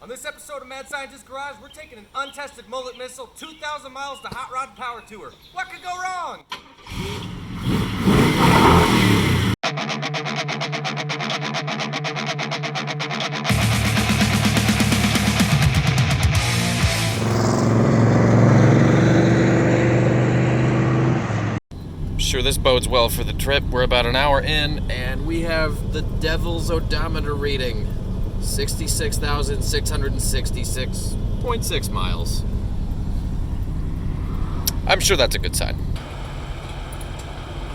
On this episode of Mad Scientist Garage, we're taking an untested mullet missile 2,000 miles to Hot Rod Power Tour. What could go wrong? Sure, this bodes well for the trip. We're about an hour in, and we have the devil's odometer reading. 66,666.6 miles. I'm sure that's a good sign.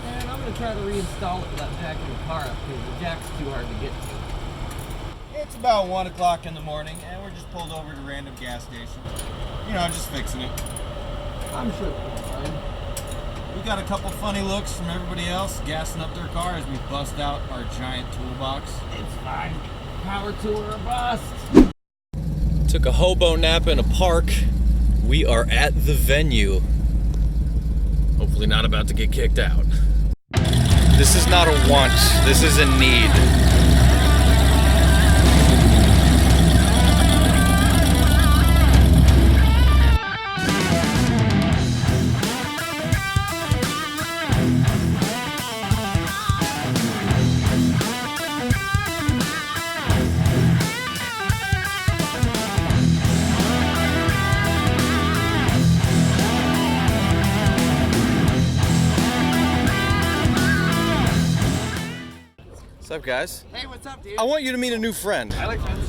And I'm going to try to reinstall it without jacking the car up because the jack's too hard to get to. It's about 1 o'clock in the morning, and we're just pulled over to random gas station. You know, just fixing it. I'm sure it'll be fine. We got a couple funny looks from everybody else gassing up their car as we bust out our giant toolbox. It's fine. Power tour or bust. Took a hobo nap in a park. We are at the venue. Hopefully not about to get kicked out. This is not a want, this is a need. What's up, guys? Hey, what's up, dude? I want you to meet a new friend. I like friends.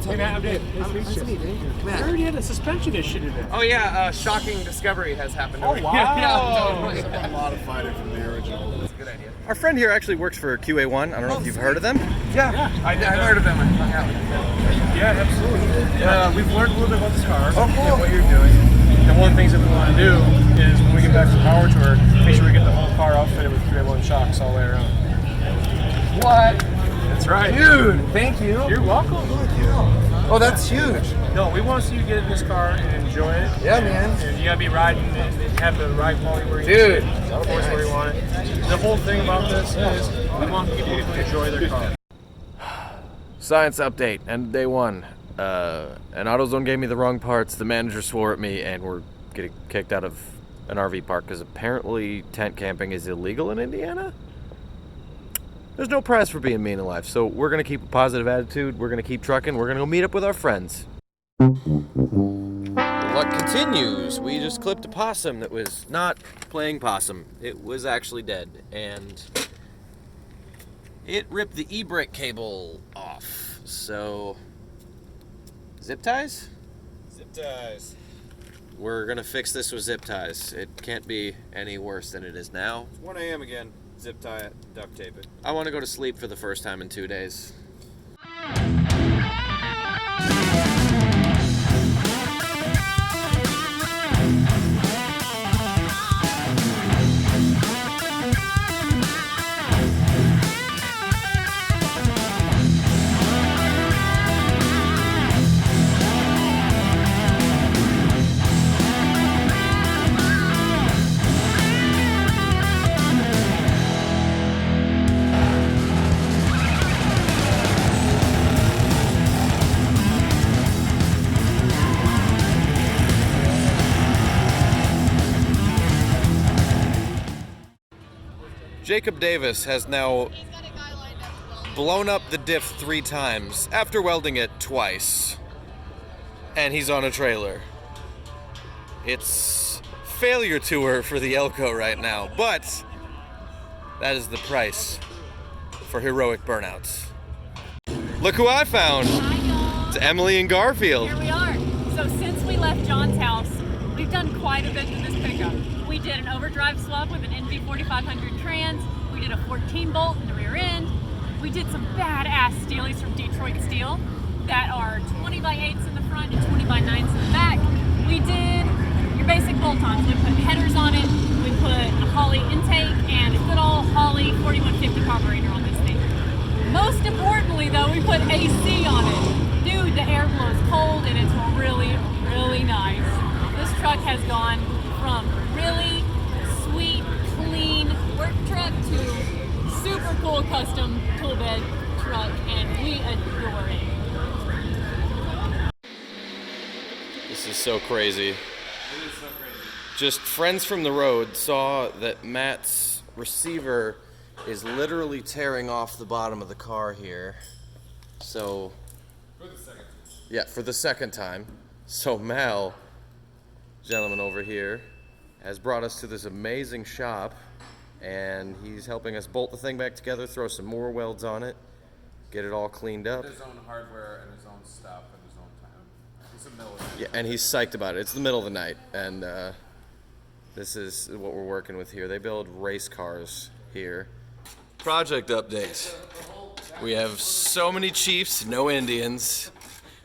Hey, Matt, I'm Dave. Nice to meet you. We already had a suspension issue today. Oh, yeah, shocking discovery has happened. Oh, wow. Yeah, totally. Someone modified it from the original. That's a good idea. Our friend here actually works for QA1. I don't know if you've heard of them. Yeah, I've heard of them. I hung out with them. Yeah, absolutely. We've learned a little bit about this car and what you're doing. And one of the things that we want to do is when we get back from the power tour, make sure we get the whole car outfitted with QA1 shocks all the way around. What? That's right. Dude, thank you. You're welcome. Oh, that's huge. No, we want to see you get in this car and enjoy it. Yeah, man. And you gotta be riding and have the ride quality where you Dude. want it, of course where you want it. The whole thing about this is we want people to enjoy their car. Science update, end of day one. And AutoZone gave me the wrong parts, the manager swore at me, and we're getting kicked out of an RV park because apparently tent camping is illegal in Indiana? There's no prize for being mean in life, so we're gonna keep a positive attitude, we're gonna keep trucking, we're gonna go meet up with our friends. The luck continues. We just clipped a possum that was not playing possum. It was actually dead, and it ripped the e-brake cable off. So, zip ties? Zip ties. We're gonna fix this with zip ties. It can't be any worse than it is now. It's 1 a.m. again. Zip tie it, duct tape it. I want to go to sleep for the first time in 2 days. Jacob Davis has now blown up the diff 3 times after welding it twice. And he's on a trailer. It's failure tour for the Elko right now, but that is the price for heroic burnouts. Look who I found. It's Emily and Garfield. Here we are. So since we left John's house, we've done quite a bit to this pickup. We did an overdrive swap with an NV4500 trans. We did a 14 bolt in the rear end. We did some badass steelies from Detroit Steel that are 20x8s in the front and 20x9s in the back. We did your basic bolt-ons. We put headers on it. We put a Holley intake and a good old Holley 4150 carburetor on this thing. Most importantly though, we put AC on it. Dude, the air blows cold and it's really, really nice. This truck has gone from really sweet, clean work truck to super cool custom tool bed truck, and we adore it. This is so crazy. It is so crazy. Just friends from the road saw that Matt's receiver is literally tearing off the bottom of the car here. So, For the second time. yeah, for the second time. So Mal, gentleman over here, has brought us to this amazing shop, and he's helping us bolt the thing back together, throw some more welds on it, get it all cleaned up. His own hardware and his own stuff and his own time. He's a military. Yeah, and he's psyched about it. It's the middle of the night, and this is what we're working with here. They build race cars here. Project update. We have so many Chiefs, no Indians.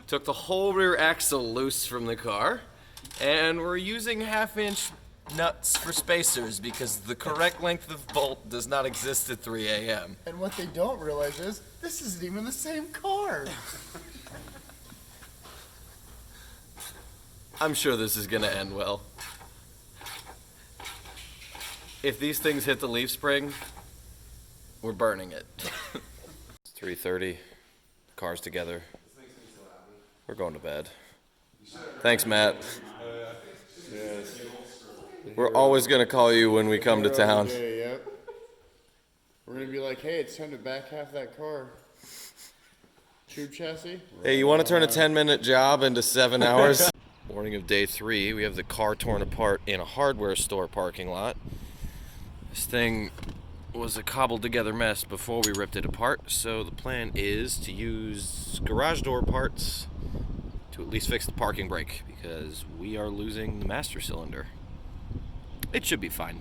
Took the whole rear axle loose from the car, and we're using 1/2-inch nuts for spacers because the correct length of bolt does not exist at 3 a.m. And what they don't realize is, this isn't even the same car. I'm sure this is gonna end well. If these things hit the leaf spring, we're burning it. It's 3:30, car's together. We're going to bed. Thanks, Matt. Yes. We're always gonna call you when we come to town. Yep. We're gonna be like, hey, it's time to back half that car. Tube chassis? Hey, you wanna turn a 10-minute job into 7 hours? Morning of day 3, we have the car torn apart in a hardware store parking lot. This thing was a cobbled together mess before we ripped it apart, so the plan is to use garage door parts to at least fix the parking brake, because we are losing the master cylinder. It should be fine.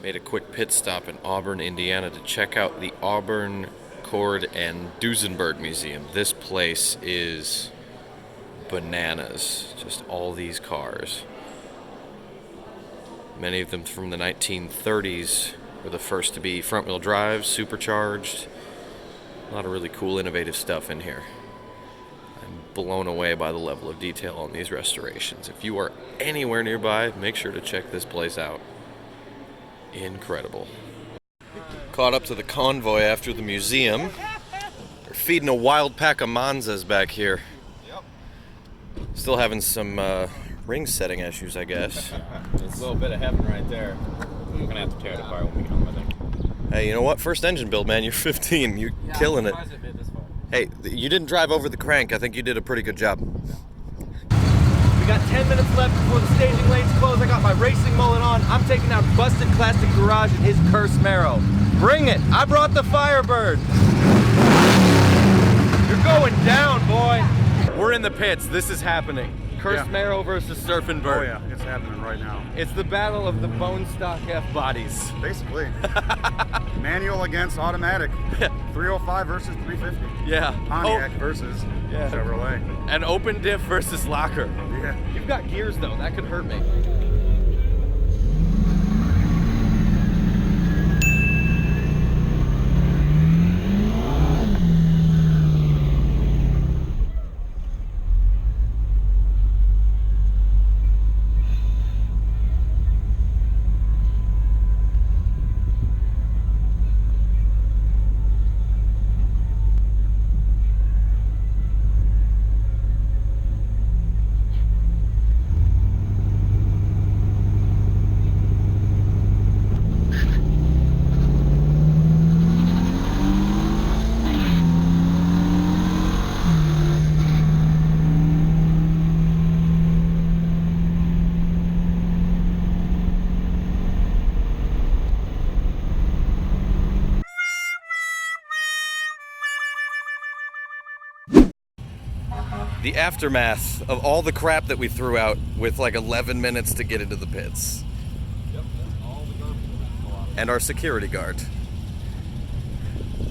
Made a quick pit stop in Auburn, Indiana to check out the Auburn, Cord, and Duesenberg Museum. This place is bananas. Just all these cars. Many of them from the 1930s were the first to be front-wheel drive, supercharged. A lot of really cool, innovative stuff in here. I'm blown away by the level of detail on these restorations. If you are anywhere nearby, make sure to check this place out. Incredible. Caught up to the convoy after the museum. They're feeding a wild pack of Monzas back here. Yep. Still having some ring setting issues, I guess. It's a little bit of heaven right there. We're gonna have to tear it apart when we get home, I think. Hey, you know what? First engine build, man. You're 15. You're killing it. Surprised it made this far. Hey, you didn't drive over the crank. I think you did a pretty good job. We got 10 minutes left before the staging lanes close. I got my racing mullet on. I'm taking out Busted Plastic Garage and his cursed marrow. Bring it. I brought the Firebird. You're going down, boy. We're in the pits. This is happening. Cursed Marrow versus Surfing Bird. Oh yeah, it's happening right now. It's the battle of the bone stock F bodies. Basically. Manual against automatic. 305 versus 350. Yeah. Pontiac versus Chevrolet. And open diff versus locker. Yeah. You've got gears though. That could hurt me. The aftermath of all the crap that we threw out with like 11 minutes to get into the pits. Yep, that's all the garbage. And our security guard.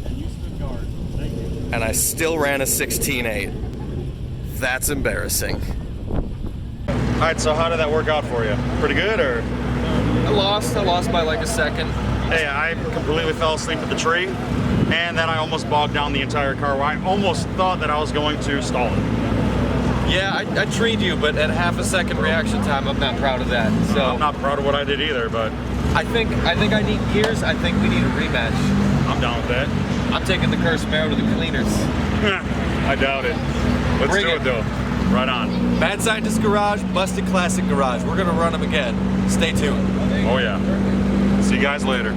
And you stood guard. Thank you. And I still ran a 16.8. That's embarrassing. All right, so how did that work out for you? Pretty good, or? I lost by like a second. Hey, I completely fell asleep at the tree, and then I almost bogged down the entire car. Where I almost thought that I was going to stall it. Yeah, I treed you, but at half a second reaction time, I'm not proud of that. So I'm not proud of what I did either, but I think I need gears. I think we need a rematch. I'm down with that. I'm taking the cursed marrow to the cleaners. I doubt it. Let's Bring do it though. Right on. Mad Scientist Garage, Busted Classic Garage. We're gonna run them again. Stay tuned. Oh yeah. See you guys later.